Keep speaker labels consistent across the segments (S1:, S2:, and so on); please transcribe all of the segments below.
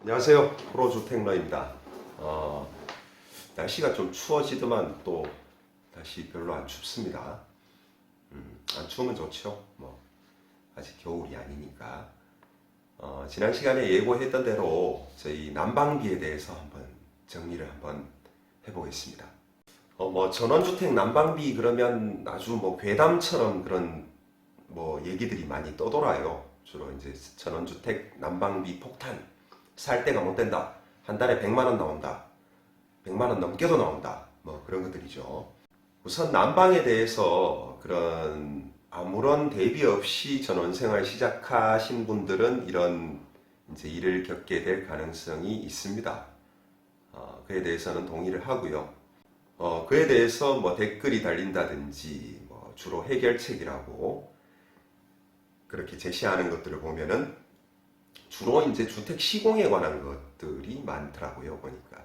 S1: 안녕하세요. 프로주택러입니다. 날씨가 좀 추워지더만 또 다시 별로 안 춥습니다. 안 추우면 좋죠. 아직 겨울이 아니니까. 지난 시간에 예고했던 대로 저희 난방비에 대해서 한번 정리를 한번 해보겠습니다. 전원주택 난방비 그러면 아주 괴담처럼 그런 얘기들이 많이 떠돌아요. 주로 이제 전원주택 난방비 폭탄. 살 때가 못 된다. 한 달에 100만 원 나온다. 100만 원 넘게도 나온다. 그런 것들이죠. 우선 난방에 대해서 그런 아무런 대비 없이 전원생활 시작하신 분들은 이런 이제 일을 겪게 될 가능성이 있습니다. 그에 대해서는 동의를 하고요. 그에 대해서 댓글이 달린다든지 주로 해결책이라고 그렇게 제시하는 것들을 보면은 주로 이제 주택 시공에 관한 것들이 많더라고요, 보니까.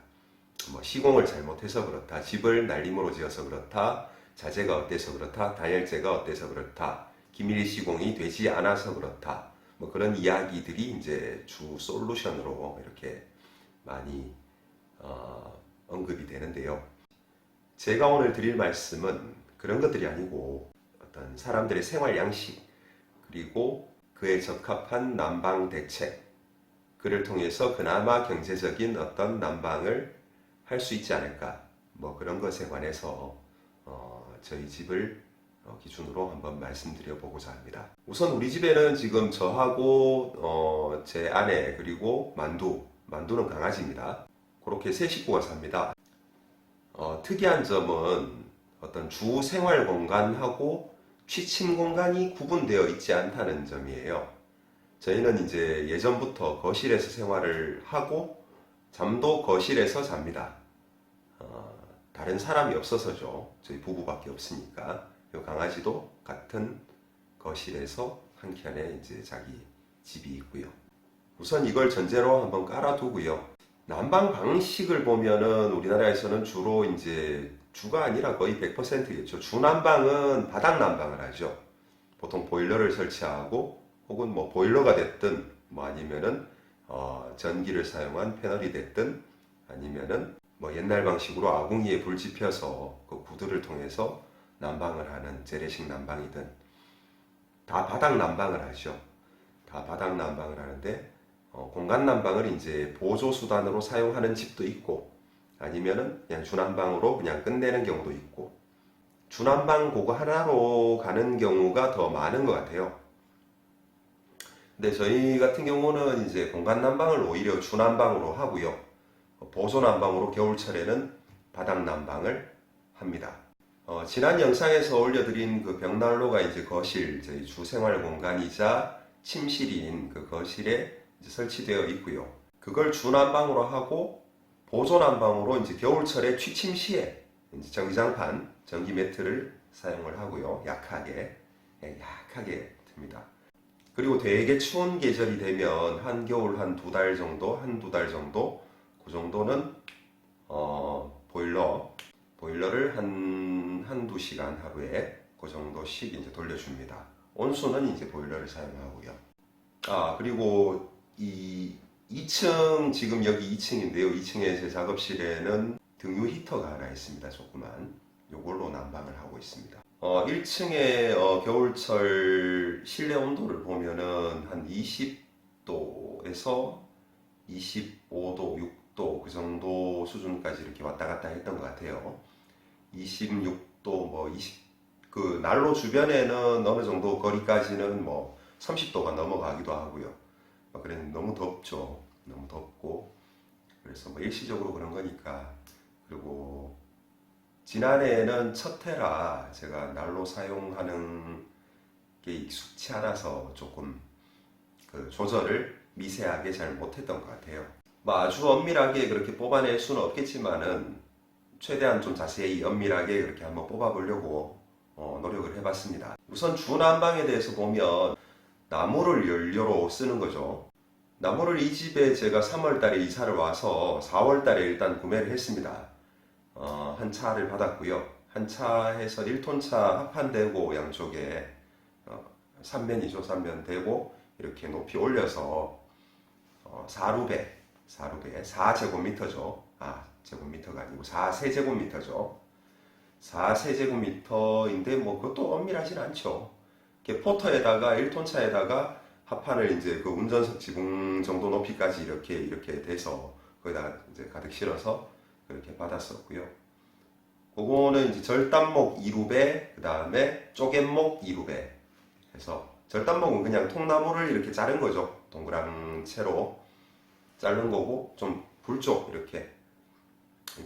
S1: 시공을 잘못해서 그렇다, 집을 날림으로 지어서 그렇다, 자재가 어때서 그렇다, 단열재가 어때서 그렇다, 기밀 시공이 되지 않아서 그렇다, 그런 이야기들이 이제 주 솔루션으로 이렇게 많이 언급이 되는데요. 제가 오늘 드릴 말씀은 그런 것들이 아니고 어떤 사람들의 생활 양식, 그리고 그에 적합한 난방 대책, 그를 통해서 그나마 경제적인 어떤 난방을 할 수 있지 않을까, 그런 것에 관해서 저희 집을 기준으로 한번 말씀드려 보고자 합니다. 우선 우리 집에는 지금 저하고 제 아내 그리고 만두는 강아지입니다. 그렇게 세 식구가 삽니다. 특이한 점은 어떤 주 생활 공간하고 취침 공간이 구분되어 있지 않다는 점이에요. 저희는 이제 예전부터 거실에서 생활을 하고 잠도 거실에서 잡니다. 다른 사람이 없어서죠. 저희 부부밖에 없으니까. 이 강아지도 같은 거실에서 한켠에 이제 자기 집이 있고요. 우선 이걸 전제로 한번 깔아두고요. 난방 방식을 보면은 우리나라에서는 주로 이제 주가 아니라 거의 100%겠죠. 주난방은 바닥 난방을 하죠. 보통 보일러를 설치하고 혹은 보일러가 됐든 아니면은 전기를 사용한 패널이 됐든 아니면은 옛날 방식으로 아궁이에 불 지펴서 그 구두를 통해서 난방을 하는 재래식 난방이든 다 바닥 난방을 하죠. 다 바닥 난방을 하는데 공간 난방을 이제 보조 수단으로 사용하는 집도 있고 아니면은 그냥 주난방으로 그냥 끝내는 경우도 있고 주난방 그거 하나로 가는 경우가 더 많은 것 같아요. 근데 저희 같은 경우는 이제 공간 난방을 오히려 주난방으로 하고요. 보조 난방으로 겨울철에는 바닥 난방을 합니다. 지난 영상에서 올려드린 그 벽난로가 이제 거실, 저희 주 생활 공간이자 침실인 그 거실에 이제 설치되어 있고요. 그걸 주난방으로 하고 보조 난방으로 이제 겨울철에 취침 시에 이제 전기장판, 전기 매트를 사용을 하고요. 약하게 듭니다. 그리고 되게 추운 계절이 되면 한겨울 한 두 달 정도, 한두 달 정도, 그 정도는 보일러를 한두 시간 하루에 그 정도씩 이제 돌려줍니다. 온수는 이제 보일러를 사용하고요. 그리고 이 2층, 지금 여기 2층인데요. 2층에 제 작업실에는 등유 히터가 하나 있습니다. 조그만. 요걸로 난방을 하고 있습니다. 1층에 겨울철 실내 온도를 보면은 한 20도에서 25도, 6도 그 정도 수준까지 이렇게 왔다 갔다 했던 것 같아요. 26도, 그 난로 주변에는 어느 정도 거리까지는 30도가 넘어가기도 하고요. 그래는 너무 덥죠. 너무 덥고. 그래서 일시적으로 그런 거니까. 그리고 지난해에는 첫 해라 제가 난로 사용하는 게 익숙치 않아서 조금 그 조절을 미세하게 잘 못했던 것 같아요. 아주 엄밀하게 그렇게 뽑아낼 수는 없겠지만은 최대한 좀 자세히 엄밀하게 그렇게 한번 뽑아보려고 노력을 해봤습니다. 우선 주난방에 대해서 보면 나무를 연료로 쓰는 거죠. 나무를 이 집에 제가 3월달에 이사를 와서 4월달에 일단 구매를 했습니다. 한 차를 받았고요. 한 차에서 1톤차 합판되고 양쪽에 3면이죠. 3면 되고 이렇게 높이 올려서 사루배 4루베 4제곱미터죠. 제곱미터가 아니고 4세제곱미터죠. 4세제곱미터인데 뭐 그것도 엄밀하진 않죠. 이렇게 포터에다가 1톤 차에다가 합판을 이제 그 운전석 지붕 정도 높이까지 이렇게 돼서 거기다가 이제 가득 실어서 그렇게 받았었고요. 그거는 이제 절단목 2루베, 그 다음에 쪼갯목 2루베 해서 절단목은 그냥 통나무를 이렇게 자른 거죠. 동그란 채로 자른 거고 좀 굵죠. 이렇게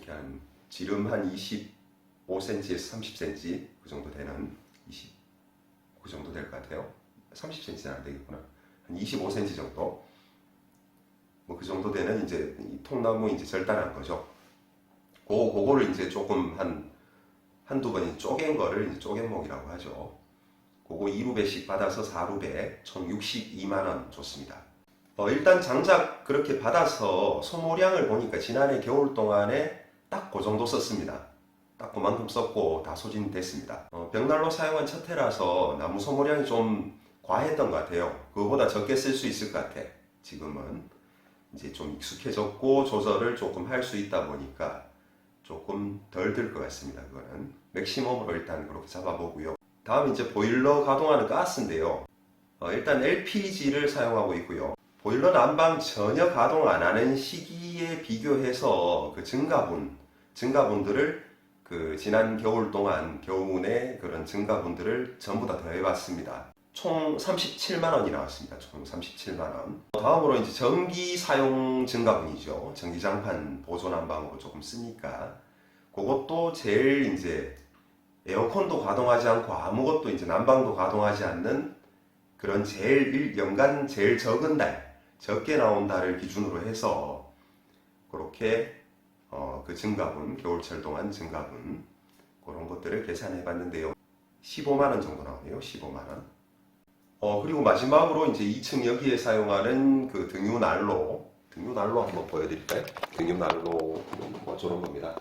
S1: 한 지름 한 25cm에서 30cm 그 정도 되는 그 정도 될 것 같아요. 30cm는 안 되겠구나. 한 25cm 정도. 뭐 그 정도 되는 이제 이 통나무 이제 절단한 거죠. 그거를 이제 조금 한두 번 쪼갠 거를 이제 쪼갯목이라고 하죠. 그거 2루베씩 받아서 4루베 총 62만 원 줬습니다. 일단 장작 그렇게 받아서 소모량을 보니까 지난해 겨울 동안에 딱 그 정도 썼습니다. 딱 그만큼 썼고 다 소진됐습니다. 벽난로 사용한 첫 해라서 나무 소모량이 좀 과했던 것 같아요. 그거보다 적게 쓸 수 있을 것 같아. 지금은 이제 좀 익숙해졌고 조절을 조금 할 수 있다 보니까 조금 덜 들 것 같습니다. 그거는 맥시멈으로 일단 그렇게 잡아보고요. 다음 이제 보일러 가동하는 가스인데요. 일단 LPG를 사용하고 있고요. 보일러 난방 전혀 가동 안 하는 시기에 비교해서 그 증가분들을 그 지난 겨울 동안 겨우내 그런 증가분들을 전부 다 더해봤습니다. 총 37만 원이 나왔습니다. 총 37만 원. 다음으로 이제 전기 사용 증가분이죠. 전기장판 보조 난방으로 조금 쓰니까 그것도 제일 이제 에어컨도 가동하지 않고 아무것도 이제 난방도 가동하지 않는 그런 연간 제일 적은 달, 적게 나온 달을 기준으로 해서 그렇게 그 증가분, 겨울철 동안 증가분 그런 것들을 계산해 봤는데요. 15만 원 정도 나오네요. 15만 원. 그리고 마지막으로 이제 2층 여기에 사용하는 그 등유난로 한번 보여드릴까요? 등유난로 뭐 저런 겁니다.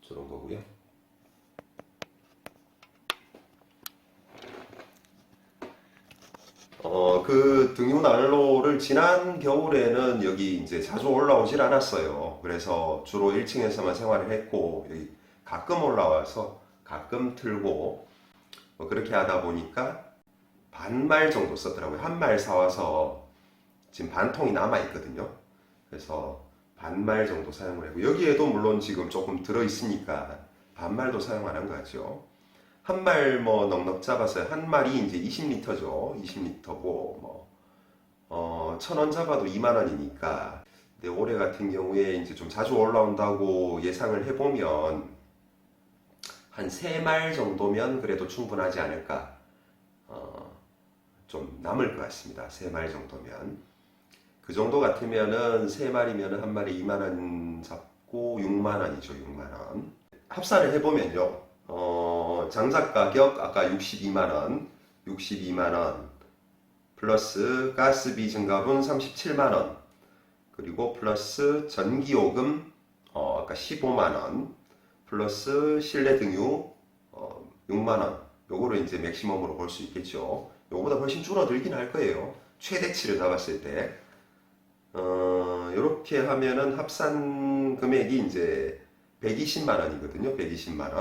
S1: 저런 거고요. 그 등유난로를 지난 겨울에는 여기 이제 자주 올라오질 않았어요. 그래서 주로 1층에서만 생활을 했고 여기 가끔 올라와서 가끔 틀고 뭐 그렇게 하다 보니까 반말 정도 썼더라고요. 한 말 사와서 지금 반통이 남아 있거든요. 그래서 반말 정도 사용을 하고 여기에도 물론 지금 조금 들어 있으니까 반말도 사용 안 한 거 같죠. 한 말 뭐 넉넉 잡았어요. 한 말이 이제 20리터죠. 20리터고 1,000원 잡아도 2만 원이니까. 근데 올해 같은 경우에 이제 좀 자주 올라온다고 예상을 해보면 한 3말 정도면 그래도 충분하지 않을까. 좀 남을 것 같습니다. 3말 정도면. 그 정도 같으면은 3마리면 한 마리 2만 원 잡고 6만 원이죠. 6만 원. 합산을 해보면요. 장작 가격 아까 62만 원 플러스 가스비 증가분 37만 원 그리고 플러스 전기요금 아까 15만 원 플러스 실내 등유 6만 원 요거를 이제 맥시멈으로 볼 수 있겠죠. 요거보다 훨씬 줄어들긴 할 거예요. 최대치를 잡았을 때 이렇게 하면은 합산 금액이 이제 120만 원이거든요. 120만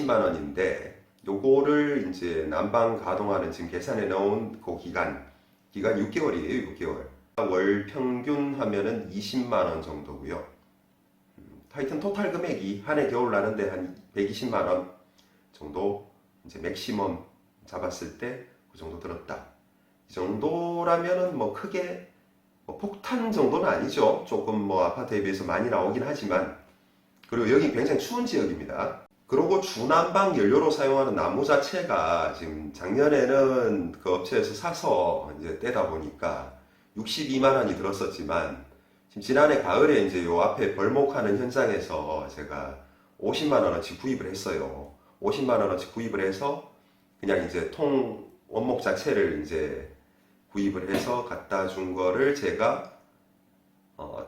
S1: 원인데 요거를 이제 난방 가동하는 지금 계산해 놓은 그 기간 6개월이에요. 6개월. 월 평균 하면은 20만 원 정도고요. 하여튼 토탈 금액이 한 해 겨울 나는데 한 120만 원 정도 이제 맥시멈 잡았을 때 그 정도 들었다. 이 정도라면은 뭐 크게 폭탄 정도는 아니죠. 조금 뭐 아파트에 비해서 많이 나오긴 하지만 그리고 여기 굉장히 추운 지역입니다. 그리고 주난방 연료로 사용하는 나무 자체가 지금 작년에는 그 업체에서 사서 이제 떼다 보니까 62만 원이 들었었지만 지금 지난해 가을에 이제 요 앞에 벌목하는 현장에서 제가 50만 원어치 구입을 했어요. 50만 원어치 구입을 해서 그냥 이제 통 원목 자체를 이제 구입을 해서 갖다 준 거를 제가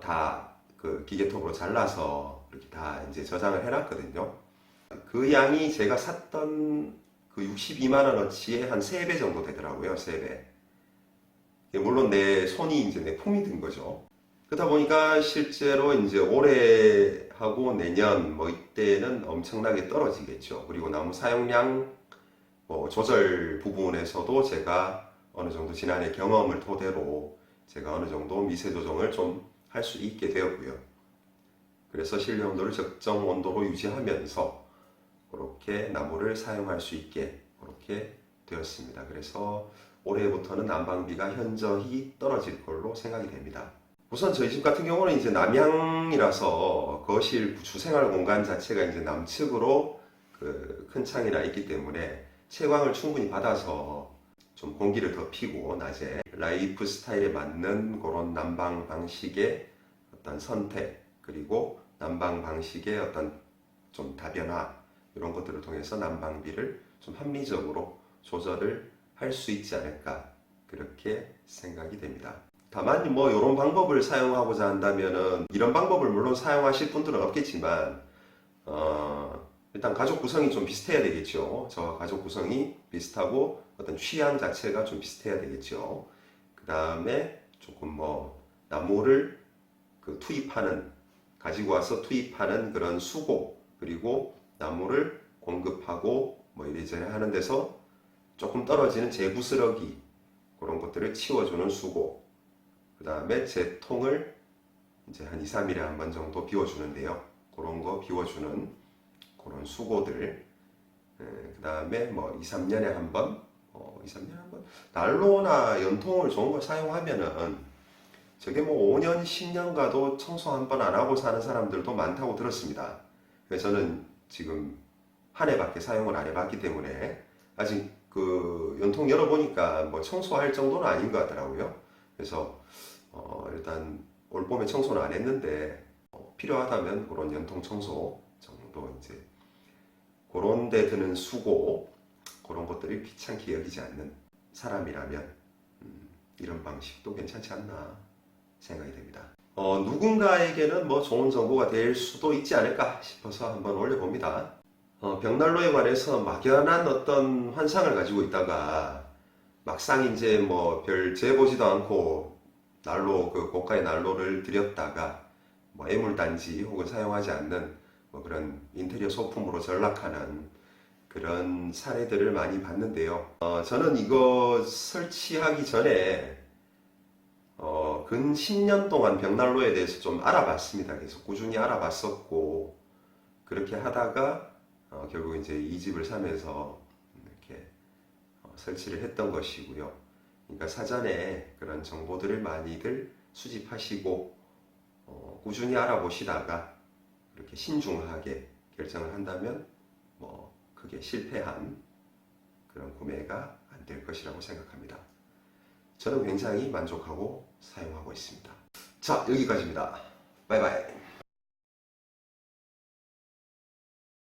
S1: 다 그 기계톱으로 잘라서 이렇게 다 이제 저장을 해놨거든요. 그 양이 제가 샀던 그 62만 원어치의 한 3배 정도 되더라고요. 3배. 물론 내 손이 이제 내 품이 든 거죠. 그러다 보니까 실제로 이제 올해하고 내년 뭐 이때는 엄청나게 떨어지겠죠. 그리고 나무 사용량 뭐 조절 부분에서도 제가 어느 정도 지난해 경험을 토대로 제가 어느 정도 미세 조정을 좀 할 수 있게 되었고요. 그래서 실내 온도를 적정 온도로 유지하면서 그렇게 나무를 사용할 수 있게 그렇게 되었습니다. 그래서 올해부터는 난방비가 현저히 떨어질 걸로 생각이 됩니다. 우선 저희 집 같은 경우는 이제 남향이라서 거실 주생활 공간 자체가 이제 남측으로 그 큰 창이나 있기 때문에 채광을 충분히 받아서 좀 공기를 더 피고 낮에 라이프 스타일에 맞는 그런 난방 방식의 어떤 선택 그리고 난방 방식의 어떤 좀 다변화 이런 것들을 통해서 난방비를 좀 합리적으로 조절을 할 수 있지 않을까 그렇게 생각이 됩니다. 다만 뭐 이런 방법을 사용하고자 한다면은 이런 방법을 물론 사용하실 분들은 없겠지만 일단 가족 구성이 좀 비슷해야 되겠죠. 저와 가족 구성이 비슷하고 어떤 취향 자체가 좀 비슷해야 되겠죠. 그 다음에 조금 뭐 나무를 그 투입하는 가지고 와서 투입하는 그런 수고 그리고 나무를 공급하고 뭐 이래저래 하는 데서 조금 떨어지는 재부스러기 그런 것들을 치워주는 수고 그 다음에 제 통을 이제 한 2, 3일에 한 번 정도 비워주는데요. 그런 거 비워주는 그런 수고들 그 다음에 뭐 2, 3년에 한 번 2, 3년에 한 번 난로나 연통을 좋은 걸 사용하면은 저게 뭐 5년, 10년 가도 청소 한 번 안 하고 사는 사람들도 많다고 들었습니다. 그래서 저는 지금 한 해밖에 사용을 안 해봤기 때문에 아직 그 연통 열어보니까 뭐 청소할 정도는 아닌 것 같더라고요. 그래서 일단 올 봄에 청소는 안 했는데 필요하다면 그런 연통 청소 정도 이제 그런 데 드는 수고 그런 것들이 귀찮게 여기지 않는 사람이라면 이런 방식도 괜찮지 않나 생각이 됩니다. 누군가에게는 뭐 좋은 정보가 될 수도 있지 않을까 싶어서 한번 올려봅니다. 벽난로에 관해서 막연한 어떤 환상을 가지고 있다가 막상 이제 뭐 별 재보지도 않고 난로 그 고가의 난로를 들였다가 뭐 애물단지 혹은 사용하지 않는 뭐 그런 인테리어 소품으로 전락하는 그런 사례들을 많이 봤는데요. 저는 이거 설치하기 전에 근 10년 동안 벽난로에 대해서 좀 알아봤습니다. 그래서 꾸준히 알아봤었고 그렇게 하다가 결국 이제 이 집을 사면서 이렇게 설치를 했던 것이고요. 그러니까 사전에 그런 정보들을 많이들 수집하시고 꾸준히 알아보시다가 이렇게 신중하게 결정을 한다면 뭐 크게 실패한 그런 구매가 안 될 것이라고 생각합니다. 저는 굉장히 만족하고 사용하고 있습니다. 자, 여기까지입니다. 바이바이.